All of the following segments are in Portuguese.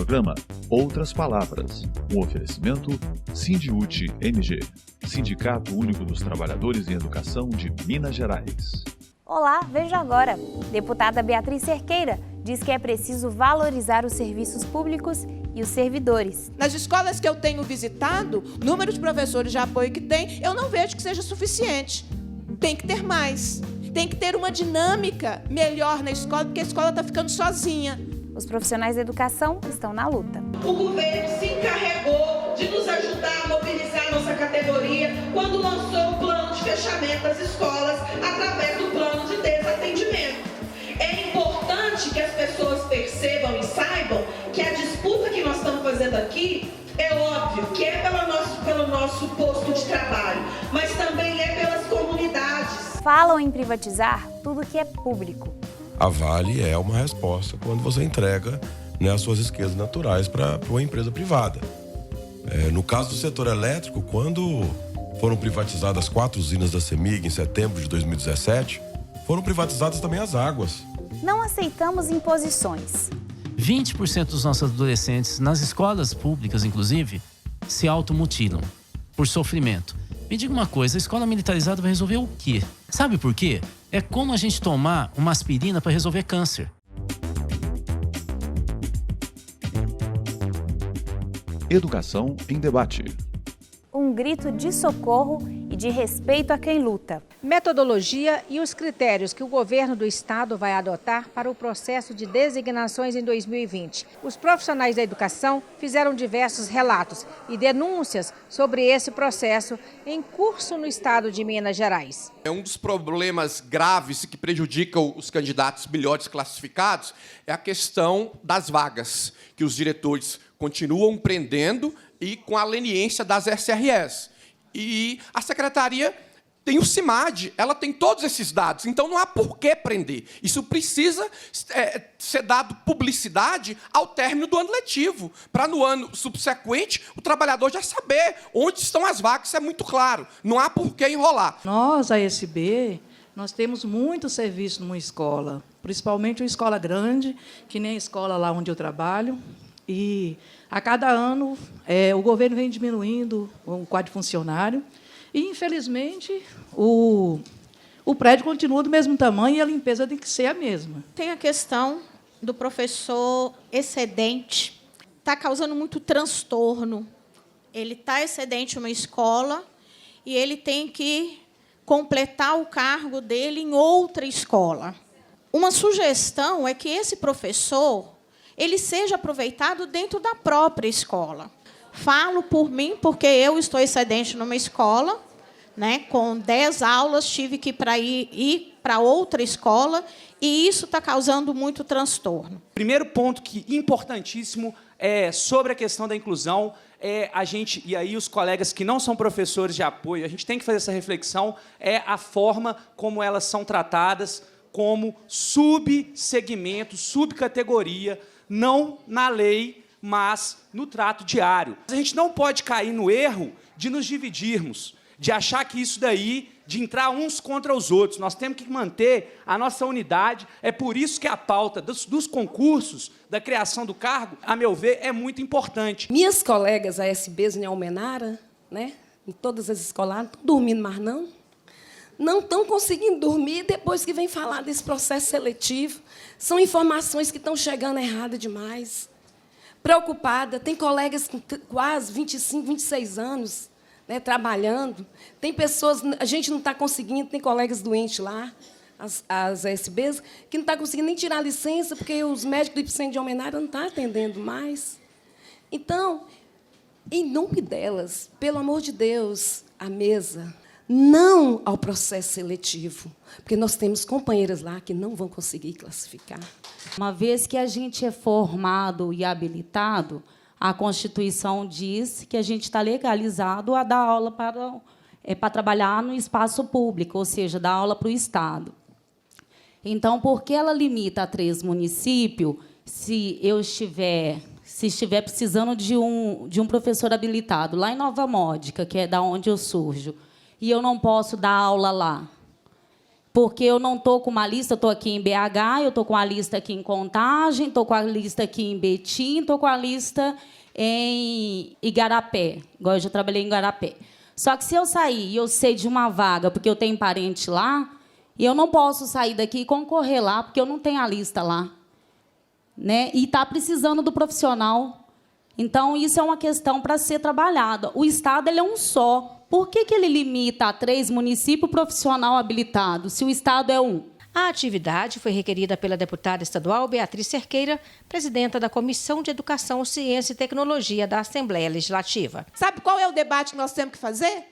programa Outras Palavras, um oferecimento Sindiúte MG, Sindicato Único dos Trabalhadores em Educação de Minas Gerais. Olá, veja agora. Deputada Beatriz Cerqueira diz que é preciso valorizar os serviços públicos e os servidores. Nas escolas que eu tenho visitado, o número de professores de apoio que tem, eu não vejo que seja suficiente. Tem que ter mais. Tem que ter uma dinâmica melhor na escola, porque a escola está ficando sozinha. Os profissionais da educação estão na luta. O governo se encarregou de nos ajudar a mobilizar a nossa categoria quando lançou o plano de fechamento das escolas através do plano de desatendimento. É importante que as pessoas percebam e saibam que a disputa que nós estamos fazendo aqui é óbvio que é pelo nosso posto de trabalho, mas também é pelas comunidades. Falam em privatizar tudo que é público. A Vale é uma resposta quando você entrega, as suas riquezas naturais para uma empresa privada. No caso do setor elétrico, quando foram privatizadas 4 usinas da CEMIG em setembro de 2017, foram privatizadas também as águas. Não aceitamos imposições. 20% dos nossos adolescentes, nas escolas públicas inclusive, se automutilam por sofrimento. Me diga uma coisa, a escola militarizada vai resolver o quê? Sabe por quê? É como a gente tomar uma aspirina para resolver câncer. Educação em Debate. Um grito de socorro e de respeito a quem luta. Metodologia e os critérios que o governo do estado vai adotar para o processo de designações em 2020. Os profissionais da educação fizeram diversos relatos e denúncias sobre esse processo em curso no estado de Minas Gerais. Um dos problemas graves que prejudicam os candidatos melhores classificados é a questão das vagas, que os diretores continuam prendendo e com a leniência das SRS. E a secretaria tem o CIMAD, ela tem todos esses dados, então não há por que prender. Isso precisa ser dado publicidade ao término do ano letivo, para no ano subsequente o trabalhador já saber onde estão as vagas, isso é muito claro. Não há por que enrolar. Nós, a SB, nós temos muito serviço numa escola, principalmente uma escola grande, que nem a escola lá onde eu trabalho, e a cada ano o governo vem diminuindo o quadro de funcionário e, infelizmente, o prédio continua do mesmo tamanho e a limpeza tem que ser a mesma. Tem a questão do professor excedente. Está causando muito transtorno. Ele está excedente uma escola e ele tem que completar o cargo dele em outra escola. Uma sugestão é que esse professor ele seja aproveitado dentro da própria escola. Falo por mim, porque eu estou excedente numa escola, com 10 aulas, tive que ir para outra escola, e isso está causando muito transtorno. Primeiro ponto importantíssimo é sobre a questão da inclusão, a gente, e aí os colegas que não são professores de apoio, a gente tem que fazer essa reflexão, a forma como elas são tratadas como subsegmento, subcategoria, não na lei, mas no trato diário. A gente não pode cair no erro de nos dividirmos, de achar que isso daí, de entrar uns contra os outros. Nós temos que manter a nossa unidade. É por isso que a pauta dos concursos, da criação do cargo, a meu ver, é muito importante. Minhas colegas ASBs em Almenara, em todas as escolas, não estão dormindo mais, não. Não estão conseguindo dormir depois que vem falar desse processo seletivo. São informações que estão chegando erradas demais. Preocupada, tem colegas com quase 25, 26 anos trabalhando. Tem pessoas, a gente não está conseguindo, tem colegas doentes lá, as ASBs, que não estão conseguindo nem tirar licença, porque os médicos do Ipsen de Almenara não estão atendendo mais. Então, em nome delas, pelo amor de Deus, a mesa, não ao processo seletivo, porque nós temos companheiras lá que não vão conseguir classificar. Uma vez que a gente é formado e habilitado, a Constituição diz que a gente está legalizado a dar aula para trabalhar no espaço público, ou seja, dar aula para o Estado. Então, por que ela limita a 3 municípios se estiver precisando de um professor habilitado lá em Nova Módica, que é da onde eu surjo, e eu não posso dar aula lá? porque eu não estou com uma lista, eu estou aqui em BH, eu estou com a lista aqui em Contagem, estou com a lista aqui em Betim, estou com a lista em Igarapé, igual eu já trabalhei em Igarapé. Só que se eu sair e eu sei de uma vaga, porque eu tenho parente lá, e eu não posso sair daqui e concorrer lá, porque eu não tenho a lista lá, né? E está precisando do profissional. Então, isso é uma questão para ser trabalhada. O Estado ele é um só. Por que ele limita a 3 municípios profissional habilitado, se o Estado é um? A atividade foi requerida pela deputada estadual Beatriz Cerqueira, presidenta da Comissão de Educação, Ciência e Tecnologia da Assembleia Legislativa. Sabe qual é o debate que nós temos que fazer?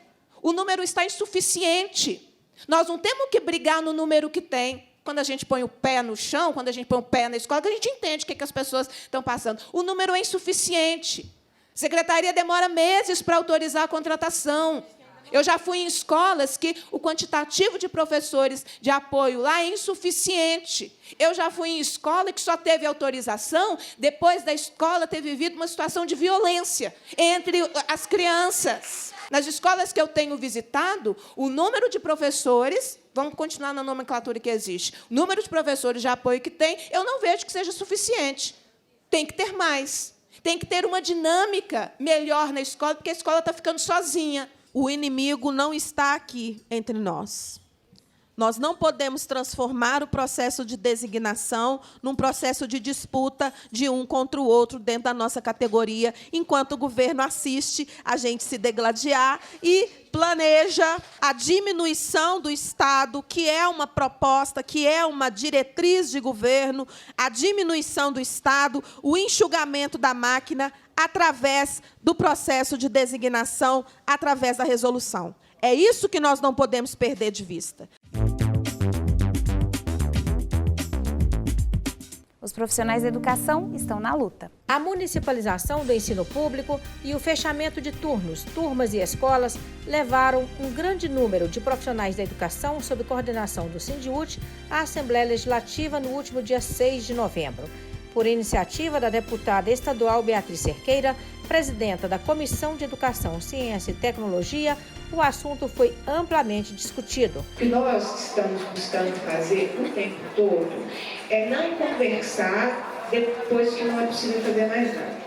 O número está insuficiente. Nós não temos que brigar no número que tem. Quando a gente põe o pé no chão, quando a gente põe o pé na escola, que a gente entende o que as pessoas estão passando. O número é insuficiente. A secretaria demora meses para autorizar a contratação. Eu já fui em escolas que o quantitativo de professores de apoio lá é insuficiente. Eu já fui em escola que só teve autorização depois da escola ter vivido uma situação de violência entre as crianças. Nas escolas que eu tenho visitado, o número de professores, vamos continuar na nomenclatura que existe, o número de professores de apoio que tem, eu não vejo que seja suficiente. Tem que ter mais. Tem que ter uma dinâmica melhor na escola, porque a escola está ficando sozinha. O inimigo não está aqui entre nós. Nós não podemos transformar o processo de designação num processo de disputa de um contra o outro dentro da nossa categoria, enquanto o governo assiste a gente se degladiar e planeja a diminuição do Estado, que é uma proposta, que é uma diretriz de governo, a diminuição do Estado, o enxugamento da máquina através do processo de designação, através da resolução. É isso que nós não podemos perder de vista. Os profissionais da educação estão na luta. A municipalização do ensino público e o fechamento de turnos, turmas e escolas levaram um grande número de profissionais da educação, sob coordenação do Sindiúti, à Assembleia Legislativa no último dia 6 de novembro. Por iniciativa da deputada estadual Beatriz Cerqueira, presidenta da Comissão de Educação, Ciência e Tecnologia, o assunto foi amplamente discutido. O que nós estamos buscando fazer o tempo todo é não conversar depois que não é possível fazer mais nada.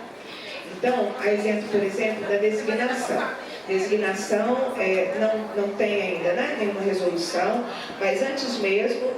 Então, a exemplo, por exemplo, da designação. Designação não tem ainda nenhuma resolução, mas antes mesmo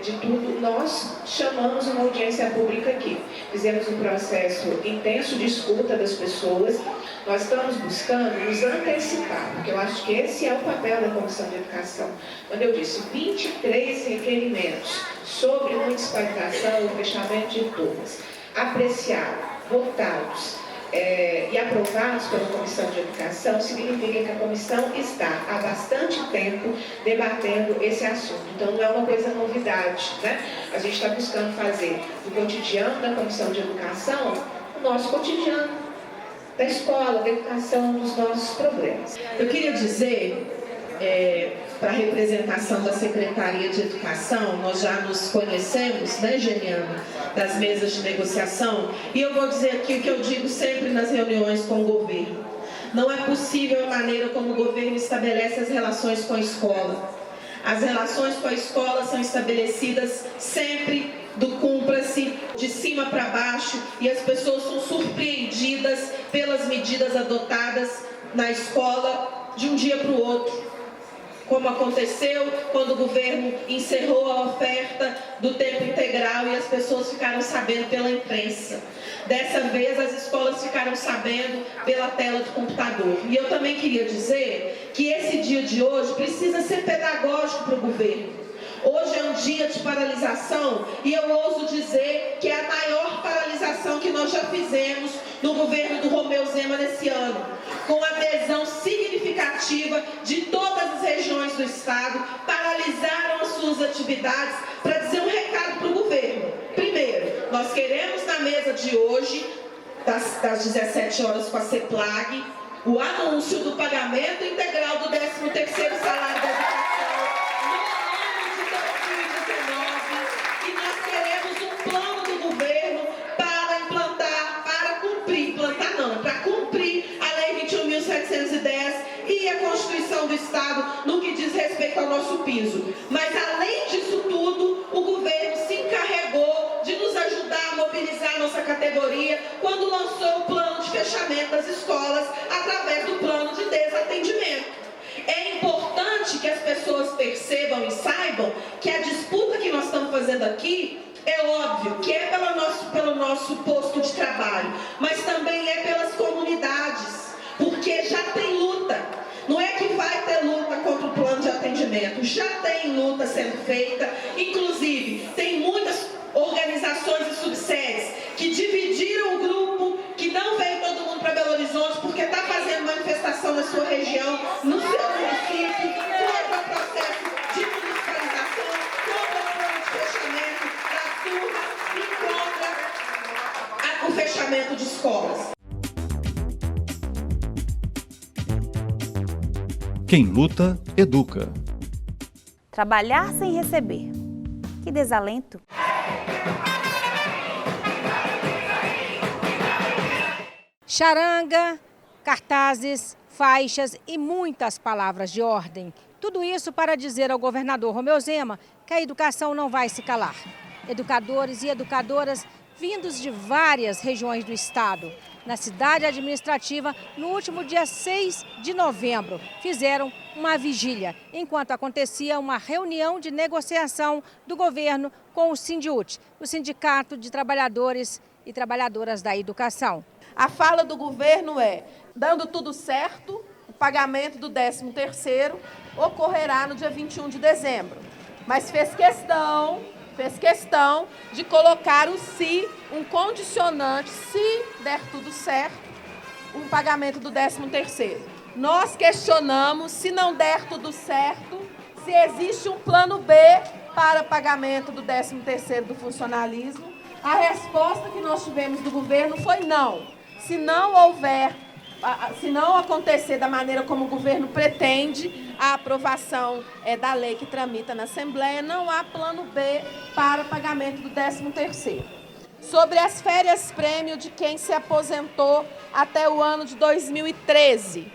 de tudo, nós chamamos uma audiência pública aqui. Fizemos um processo intenso de escuta das pessoas. Nós estamos buscando nos antecipar, porque eu acho que esse é o papel da Comissão de Educação. Quando eu disse 23 requerimentos sobre municipalização e fechamento de turmas, apreciados, votados, e aprovados pela Comissão de Educação, significa que a comissão está há bastante tempo debatendo esse assunto. Então, não é uma coisa novidade, né? A gente está buscando fazer do cotidiano da Comissão de Educação o nosso cotidiano da escola, da educação, dos nossos problemas. Eu queria dizer, para a representação da Secretaria de Educação, nós já nos conhecemos, né, Geniana, das mesas de negociação, e eu vou dizer aqui o que eu digo sempre nas reuniões com o governo. Não é possível a maneira como o governo estabelece as relações com a escola. As relações com a escola são estabelecidas sempre do cúmplice, de cima para baixo, e as pessoas são surpreendidas pelas medidas adotadas na escola de um dia para o outro. Como aconteceu quando o governo encerrou a oferta do tempo integral e as pessoas ficaram sabendo pela imprensa. Dessa vez, as escolas ficaram sabendo pela tela do computador. E eu também queria dizer que esse dia de hoje precisa ser pedagógico para o governo. Hoje é um dia de paralisação e eu ouso dizer que é a maior paralisação que nós já fizemos no governo do Romeu Zema nesse ano, com adesão significativa de todas as regiões do Estado, paralisaram as suas atividades para dizer um recado para o governo. Primeiro, nós queremos na mesa de hoje, das 17 horas com a CEPLAG, o anúncio do pagamento integral do 13º salário da educação. E a Constituição do Estado no que diz respeito ao nosso piso. Mas, além É óbvio que é pelo nosso posto de trabalho, mas também é pelas comunidades, porque já tem luta. Não é que vai ter luta contra o plano de atendimento, já tem luta sendo feita, inclusive tem muitas organizações e subsedes que dividiram o grupo, que não veio todo mundo para Belo Horizonte porque está fazendo manifestação na sua região, no seu município, contra o processo de municipalização, contra o plano de fechamento das turmas e contra o fechamento de escolas. Quem luta, educa. Trabalhar sem receber. Que desalento. Charanga, cartazes, faixas e muitas palavras de ordem. Tudo isso para dizer ao governador Romeu Zema que a educação não vai se calar. Educadores e educadoras vindos de várias regiões do estado, na cidade administrativa, no último dia 6 de novembro, fizeram uma vigília, enquanto acontecia uma reunião de negociação do governo com o Sindiúti, o Sindicato de Trabalhadores e Trabalhadoras da Educação. A fala do governo é, dando tudo certo, o pagamento do 13º ocorrerá no dia 21 de dezembro. Mas fez questão de colocar o se, um condicionante, se der tudo certo, um pagamento do 13º. Nós questionamos, se não der tudo certo, se existe um plano B para pagamento do 13º do funcionalismo. A resposta que nós tivemos do governo foi não. Se não acontecer da maneira como o governo pretende, a aprovação da lei que tramita na Assembleia, não há plano B para pagamento do 13º. Sobre as férias-prêmio de quem se aposentou até o ano de 2013,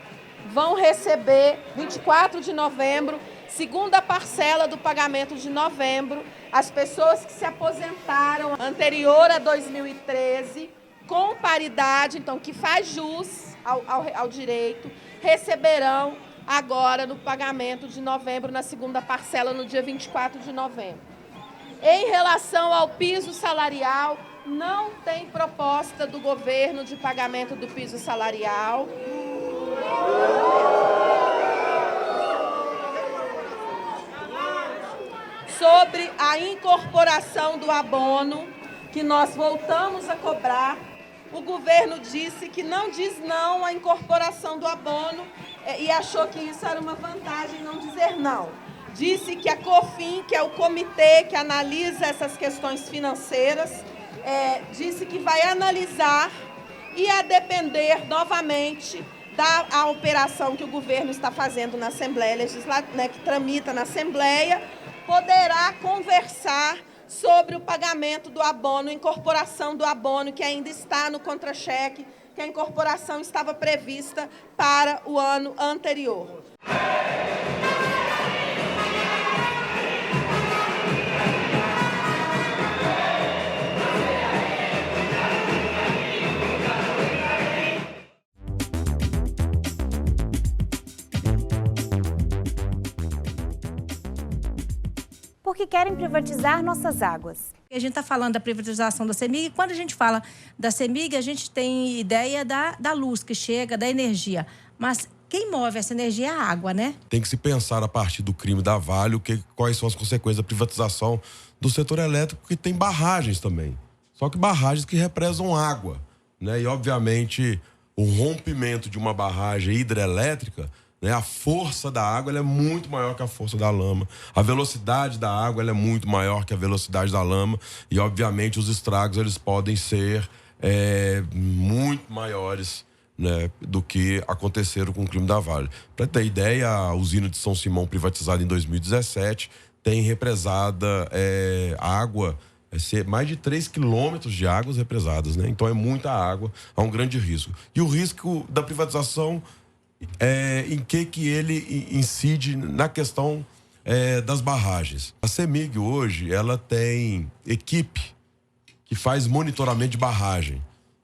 vão receber, 24 de novembro, segunda parcela do pagamento de novembro, as pessoas que se aposentaram anterior a 2013, com paridade, então, que faz jus ao direito, receberão agora no pagamento de novembro, na segunda parcela, no dia 24 de novembro. Em relação ao piso salarial, não tem proposta do governo de pagamento do piso salarial. Sobre a incorporação do abono, que nós voltamos a cobrar, o governo disse que não diz não à incorporação do abono e achou que isso era uma vantagem não dizer não. Disse que a COFIN, que é o comitê que analisa essas questões financeiras, disse que vai analisar e, a depender novamente da operação que o governo está fazendo na Assembleia Legislativa, que tramita na Assembleia, poderá conversar sobre o pagamento do abono, incorporação do abono, que ainda está no contra-cheque, que a incorporação estava prevista para o ano anterior. Porque querem privatizar nossas águas. A gente está falando da privatização da CEMIG, e quando a gente fala da CEMIG, a gente tem ideia da luz que chega, da energia. Mas quem move essa energia é a água, né? Tem que se pensar a partir do crime da Vale, quais são as consequências da privatização do setor elétrico, que tem barragens também. Só que barragens que represam água, né? E, obviamente, o rompimento de uma barragem hidrelétrica, né, a força da água ela é muito maior que a força da lama. A velocidade da água ela é muito maior que a velocidade da lama. E, obviamente, os estragos eles podem ser muito maiores, né, do que aconteceram com o crime da Vale. Para ter ideia, a usina de São Simão, privatizada em 2017, tem represada água, mais de 3 quilômetros de águas represadas, né? Então é muita água, há um grande risco. E o risco da privatização em que ele incide na questão das barragens. A CEMIG hoje, ela tem equipe que faz monitoramento de barragem.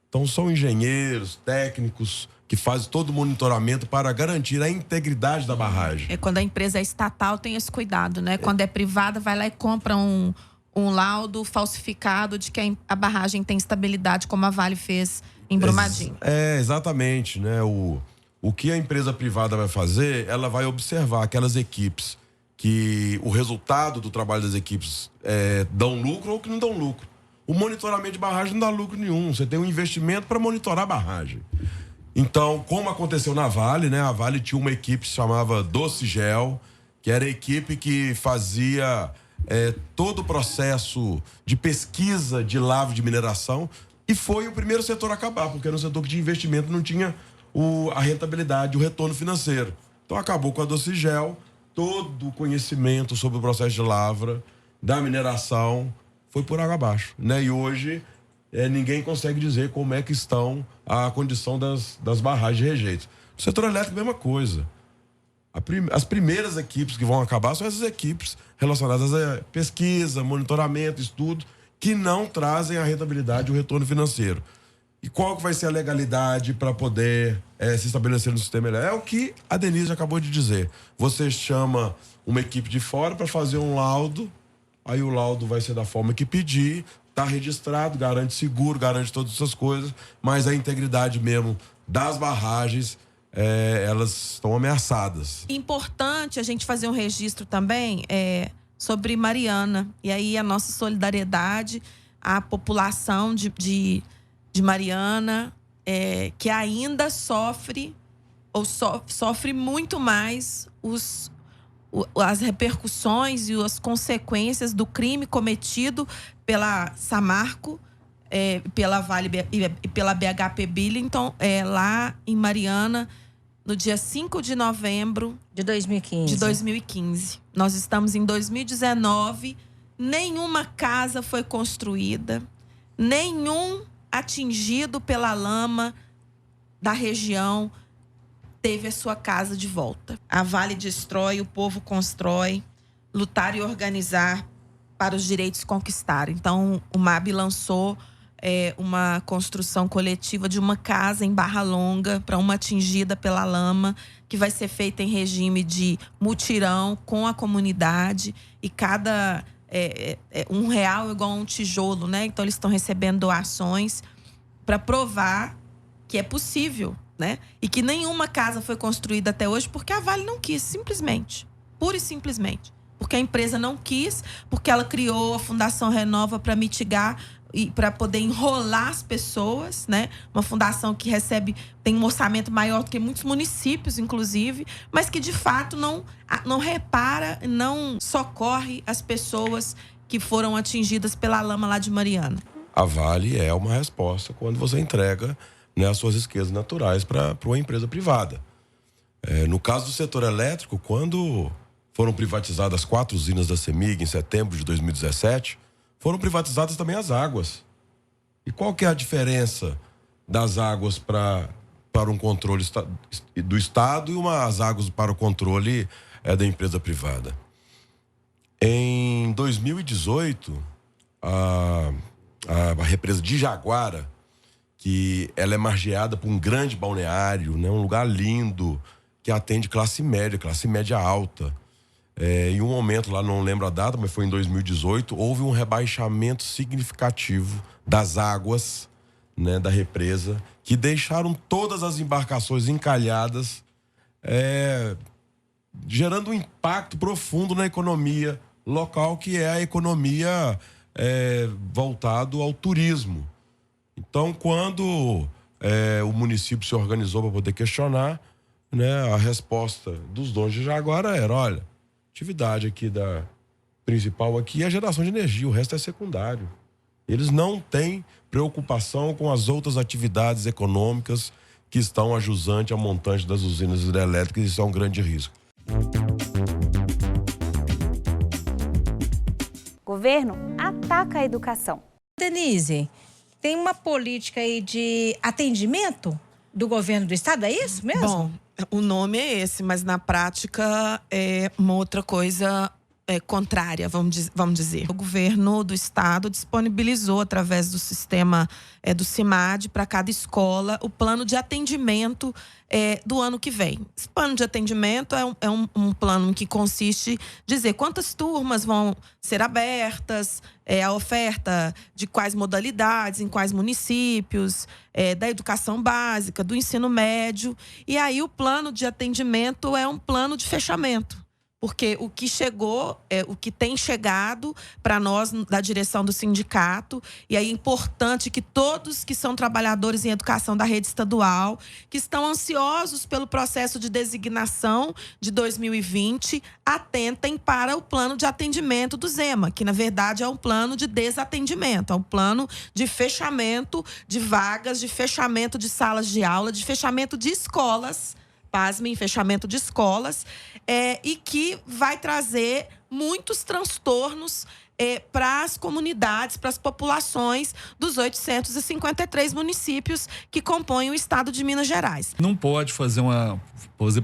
Então são engenheiros, técnicos que fazem todo o monitoramento para garantir a integridade da barragem. Quando a empresa é estatal tem esse cuidado, né? Quando é privada vai lá e compra um um laudo falsificado de que a barragem tem estabilidade, como a Vale fez em Brumadinho. Exatamente, né? O que a empresa privada vai fazer, ela vai observar aquelas equipes que o resultado do trabalho das equipes dão lucro ou que não dão lucro. O monitoramento de barragem não dá lucro nenhum. Você tem um investimento para monitorar a barragem. Então, como aconteceu na Vale, né? A Vale tinha uma equipe que se chamava Docigel, que era a equipe que fazia todo o processo de pesquisa de lavra de mineração, e foi o primeiro setor a acabar, porque era um setor que de investimento não tinha a rentabilidade, o retorno financeiro. Então acabou com a Docigel, todo o conhecimento sobre o processo de lavra, da mineração, foi por água abaixo, né? E hoje ninguém consegue dizer como é que estão a condição das barragens de rejeito. No setor elétrico, a mesma coisa. As primeiras equipes que vão acabar são essas equipes relacionadas a pesquisa, monitoramento, estudo, que não trazem a rentabilidade e o retorno financeiro. E qual que vai ser a legalidade para poder se estabelecer no sistema elétrico? É o que a Denise acabou de dizer. Você chama uma equipe de fora para fazer um laudo, aí o laudo vai ser da forma que pedir, está registrado, garante seguro, garante todas essas coisas, mas a integridade mesmo das barragens, elas estão ameaçadas. Importante a gente fazer um registro também sobre Mariana. E aí a nossa solidariedade à população de Mariana, que ainda sofre, ou sofre muito mais as repercussões e as consequências do crime cometido pela Samarco, pela Vale e pela BHP Billiton, lá em Mariana, no dia 5 de novembro de 2015. Nós estamos em 2019, nenhuma casa foi construída, nenhum atingido pela lama da região teve a sua casa de volta. A Vale destrói, o povo constrói, lutar e organizar para os direitos conquistar. Então, o MAB lançou uma construção coletiva de uma casa em Barra Longa para uma atingida pela lama, que vai ser feita em regime de mutirão com a comunidade, e cada R$1 é igual a um tijolo, né? Então eles estão recebendo doações para provar que é possível, né? E que nenhuma casa foi construída até hoje porque a Vale não quis, simplesmente, pura e simplesmente, porque a empresa não quis, porque ela criou a Fundação Renova para mitigar e para poder enrolar as pessoas, né? Uma fundação que tem um orçamento maior do que muitos municípios, inclusive, mas que de fato não repara, não socorre as pessoas que foram atingidas pela lama lá de Mariana. A Vale é uma resposta quando você entrega, né, as suas riquezas naturais para uma empresa privada. No caso do setor elétrico, quando foram privatizadas 4 usinas da CEMIG em setembro de 2017, foram privatizadas também as águas. E qual que é a diferença das águas para um controle do Estado e as águas para o controle da empresa privada? Em 2018, a represa de Jaguara, que ela é margeada por um grande balneário, né, um lugar lindo, que atende classe média alta. Em um momento lá, não lembro a data, mas foi em 2018, houve um rebaixamento significativo das águas, né, da represa, que deixaram todas as embarcações encalhadas, gerando um impacto profundo na economia local, que é a economia voltado ao turismo. Então, quando o município se organizou para poder questionar, né, a resposta dos donos de Jaguara era: olha, atividade aqui principal aqui é a geração de energia, o resto é secundário. Eles não têm preocupação com as outras atividades econômicas que estão ajusante ao montante das usinas hidrelétricas, e isso é um grande risco. Governo ataca a educação. Denise, tem uma política aí de atendimento do governo do estado, é isso mesmo? Bom, o nome é esse, mas na prática é uma outra coisa contrária, vamos dizer. O governo do estado disponibilizou, através do sistema do CIMAD, para cada escola, o plano de atendimento do ano que vem. Esse plano de atendimento é um plano que consiste em dizer quantas turmas vão ser abertas, a oferta de quais modalidades, em quais municípios, da educação básica, do ensino médio. E aí o plano de atendimento é um plano de fechamento. Porque o que chegou, o que tem chegado para nós da direção do sindicato, e aí é importante que todos que são trabalhadores em educação da rede estadual, que estão ansiosos pelo processo de designação de 2020, atentem para o plano de atendimento do Zema, que na verdade é um plano de desatendimento, é um plano de fechamento de vagas, de fechamento de salas de aula, de fechamento de escolas, pasmem, fechamento de escolas, e que vai trazer muitos transtornos para as comunidades, para as populações dos 853 municípios que compõem o estado de Minas Gerais. Não pode fazer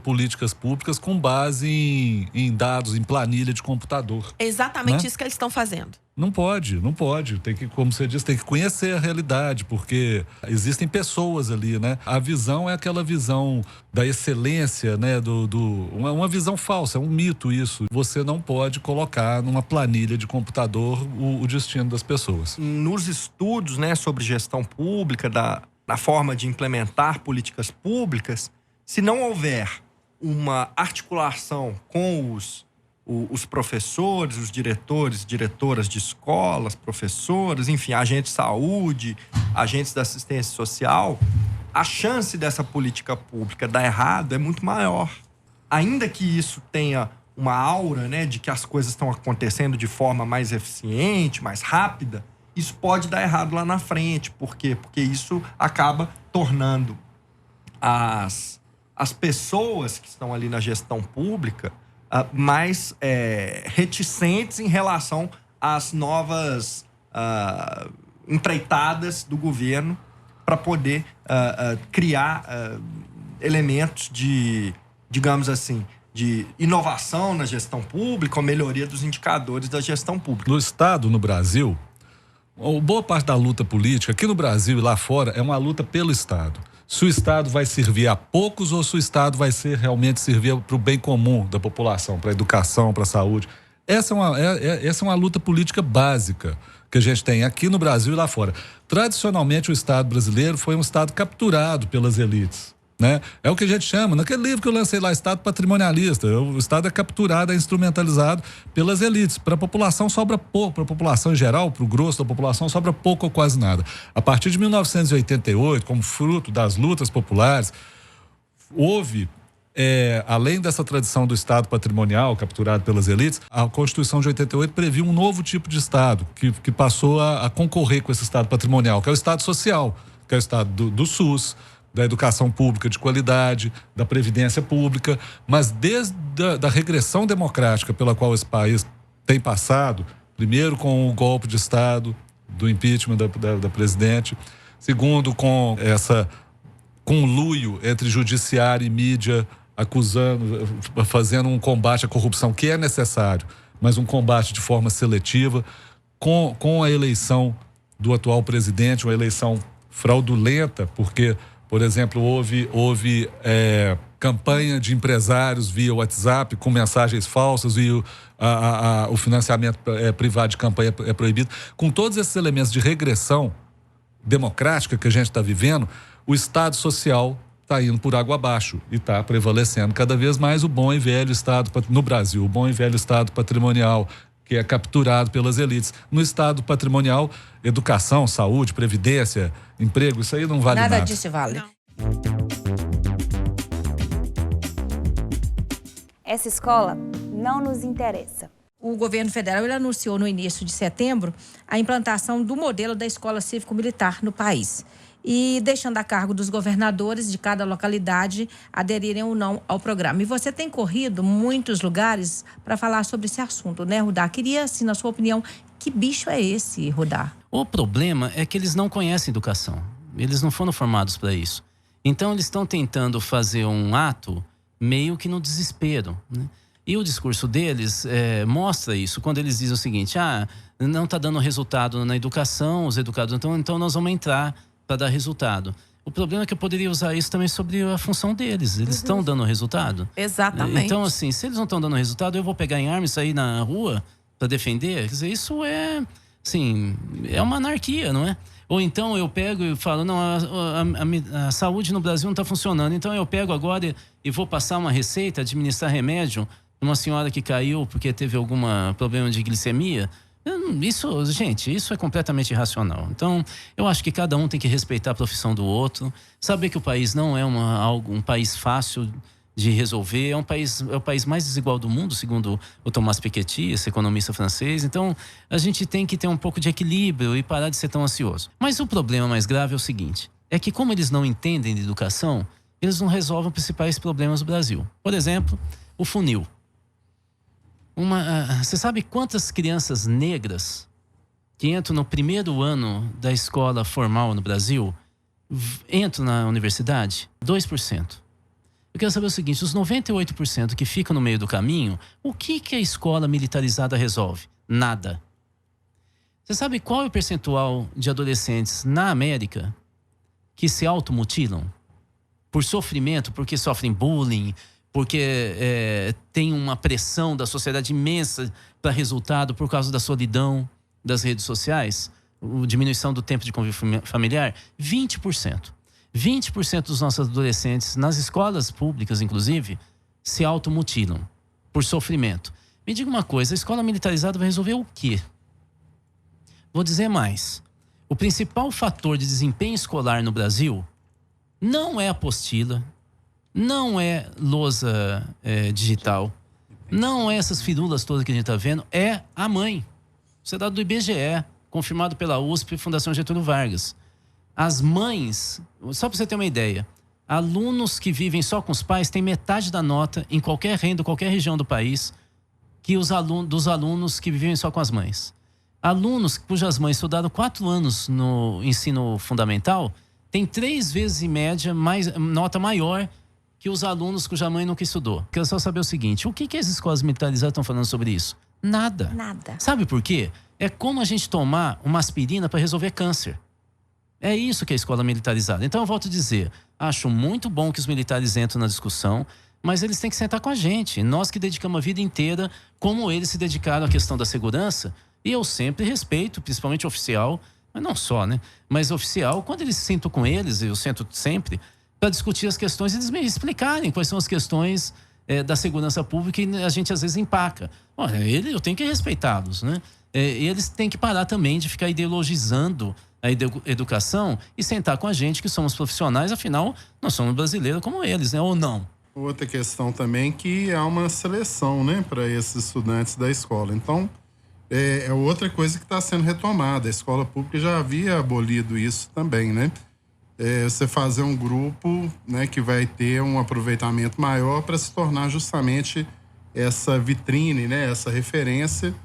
políticas públicas com base em dados, em planilha de computador. É exatamente, né? Isso que eles estão fazendo. Não pode. Tem que, como você disse, tem que conhecer a realidade, porque existem pessoas ali, né? A visão é aquela visão da excelência, né? Uma visão falsa, é um mito isso. Você não pode colocar numa planilha de computador o destino das pessoas. Nos estudos, né, sobre gestão pública, da forma de implementar políticas públicas, se não houver uma articulação com os professores, os diretores, diretoras de escolas, professores, enfim, agentes de saúde, agentes da assistência social, a chance dessa política pública dar errado é muito maior. Ainda que isso tenha uma aura, né, de que as coisas estão acontecendo de forma mais eficiente, mais rápida, isso pode dar errado lá na frente. Por quê? Porque isso acaba tornando as pessoas que estão ali na gestão pública mais reticentes em relação às novas empreitadas do governo para poder criar elementos de, digamos assim, de inovação na gestão pública ou melhoria dos indicadores da gestão pública. No Estado, no Brasil, boa parte da luta política, aqui no Brasil e lá fora, é uma luta pelo Estado. Se o Estado vai servir a poucos ou se o Estado vai realmente servir para o bem comum da população, para a educação, para a saúde. Essa é uma luta política básica que a gente tem aqui no Brasil e lá fora. Tradicionalmente, o Estado brasileiro foi um Estado capturado pelas elites, né? É o que a gente chama, naquele livro que eu lancei lá, Estado patrimonialista. O Estado é capturado, é instrumentalizado pelas elites. Para a população sobra pouco, para a população em geral, para o grosso da população, sobra pouco ou quase nada. A partir de 1988, como fruto das lutas populares, houve, além dessa tradição do Estado patrimonial capturado pelas elites, a Constituição de 88 previu um novo tipo de Estado que passou a concorrer com esse Estado patrimonial, que é o Estado social, que é o Estado do SUS, da educação pública de qualidade, da previdência pública, mas desde a regressão democrática pela qual esse país tem passado, primeiro com o golpe de Estado, do impeachment da presidente, segundo com essa conluio entre judiciário e mídia, fazendo um combate à corrupção que é necessário, mas um combate de forma seletiva, com a eleição do atual presidente, uma eleição fraudulenta, porque, por exemplo, houve campanha de empresários via WhatsApp com mensagens falsas e o financiamento privado de campanha é proibido. Com todos esses elementos de regressão democrática que a gente está vivendo, o Estado social está indo por água abaixo e está prevalecendo cada vez mais o bom e velho Estado, no Brasil, o bom e velho Estado patrimonial, que é capturado pelas elites. No Estado patrimonial, educação, saúde, previdência, emprego, isso aí não vale nada. Nada disso vale. Essa escola não nos interessa. O governo federal ele anunciou no início de setembro a implantação do modelo da escola cívico-militar no país. E deixando a cargo dos governadores de cada localidade aderirem ou não ao programa. E você tem corrido muitos lugares para falar sobre esse assunto, né, Rudá? Queria, assim, na sua opinião, que bicho é esse, Rudá? O problema é que eles não conhecem educação. Eles não foram formados para isso. Então, eles estão tentando fazer um ato meio que no desespero, né? E o discurso deles mostra isso, quando eles dizem o seguinte: não está dando resultado na educação, os educadores, então nós vamos entrar para dar resultado. O problema é que eu poderia usar isso também sobre a função deles. Eles estão dando resultado. Exatamente. Então, assim, se eles não estão dando resultado, eu vou pegar em arma e sair na rua para defender? Quer dizer, isso é, assim, é uma anarquia, não é? Ou então eu pego e falo, não, a saúde no Brasil não está funcionando. Então eu pego agora e vou passar uma receita, administrar remédio numa senhora que caiu porque teve algum problema de glicemia. Isso, gente, isso é completamente irracional. Então, eu acho que cada um tem que respeitar a profissão do outro, saber que o país não é um país fácil de resolver, é o país mais desigual do mundo, segundo o Thomas Piketty, esse economista francês. Então, a gente tem que ter um pouco de equilíbrio e parar de ser tão ansioso. Mas o problema mais grave é o seguinte, é que como eles não entendem de educação, eles não resolvem os principais problemas do Brasil. Por exemplo, o funil. Você sabe quantas crianças negras que entram no primeiro ano da escola formal no Brasil entram na universidade? 2%. Eu quero saber o seguinte, os 98% que ficam no meio do caminho, o que a escola militarizada resolve? Nada. Você sabe qual é o percentual de adolescentes na América que se automutilam? Por sofrimento, porque sofrem bullying, porque tem uma pressão da sociedade imensa para resultado por causa da solidão das redes sociais, a diminuição do tempo de convívio familiar, 20%. 20% dos nossos adolescentes, nas escolas públicas inclusive, se automutilam por sofrimento. Me diga uma coisa, a escola militarizada vai resolver o quê? Vou dizer mais. O principal fator de desempenho escolar no Brasil não é a apostila, não é lousa digital, não é essas firulas todas que a gente está vendo, é a mãe. Isso é dado do IBGE, confirmado pela USP e Fundação Getúlio Vargas. As mães, só para você ter uma ideia, alunos que vivem só com os pais têm metade da nota em qualquer renda, qualquer região do país, que dos alunos que vivem só com as mães. Alunos cujas mães estudaram 4 anos no ensino fundamental têm 3 vezes em média nota maior que os alunos cuja mãe nunca estudou. Quero só saber o seguinte, o que as escolas militarizadas estão falando sobre isso? Nada. Nada. Sabe por quê? É como a gente tomar uma aspirina para resolver câncer. É isso que é a escola militarizada. Então eu volto a dizer, acho muito bom que os militares entrem na discussão, mas eles têm que sentar com a gente. Nós que dedicamos a vida inteira, como eles se dedicaram à questão da segurança, e eu sempre respeito, principalmente oficial, mas não só, né? Mas oficial, quando eles sentam com eles, eu sento sempre, para discutir as questões, eles me explicarem quais são as questões da segurança pública e a gente às vezes empaca. Olha, eu tenho que respeitá-los, né? Eles têm que parar também de ficar ideologizando a educação e sentar com a gente que somos profissionais, afinal, nós somos brasileiros como eles, né? Ou não? Outra questão também que há uma seleção, né, para esses estudantes da escola. Então, é outra coisa que está sendo retomada. A escola pública já havia abolido isso também, né? Você fazer um grupo, né, que vai ter um aproveitamento maior para se tornar justamente essa vitrine, né, essa referência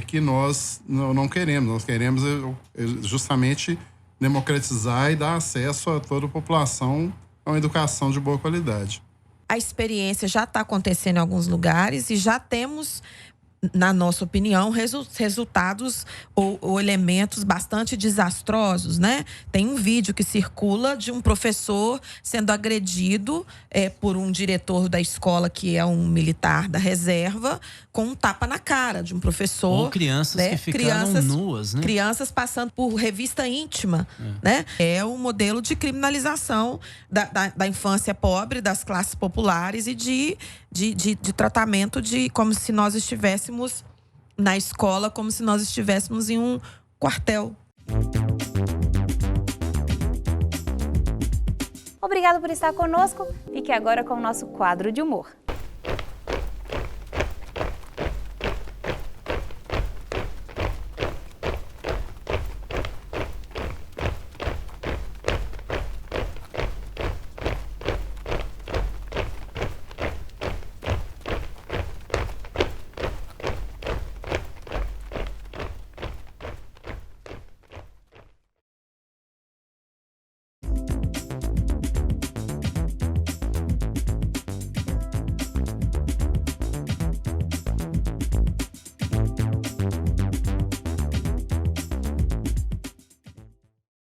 que nós não queremos. Nós queremos justamente democratizar e dar acesso a toda a população a uma educação de boa qualidade. A experiência já está acontecendo em alguns lugares e já temos, na nossa opinião, resultados ou elementos bastante desastrosos, né? Tem um vídeo que circula de um professor sendo agredido por um diretor da escola, que é um militar da reserva, com um tapa na cara de um professor. Ou crianças, né, que ficaram nuas, né? Crianças passando por revista íntima, né? É um modelo de criminalização da infância pobre, das classes populares e de tratamento como se nós estivéssemos na escola, como se nós estivéssemos em um quartel. Obrigado por estar conosco. Fique agora com o nosso quadro de humor.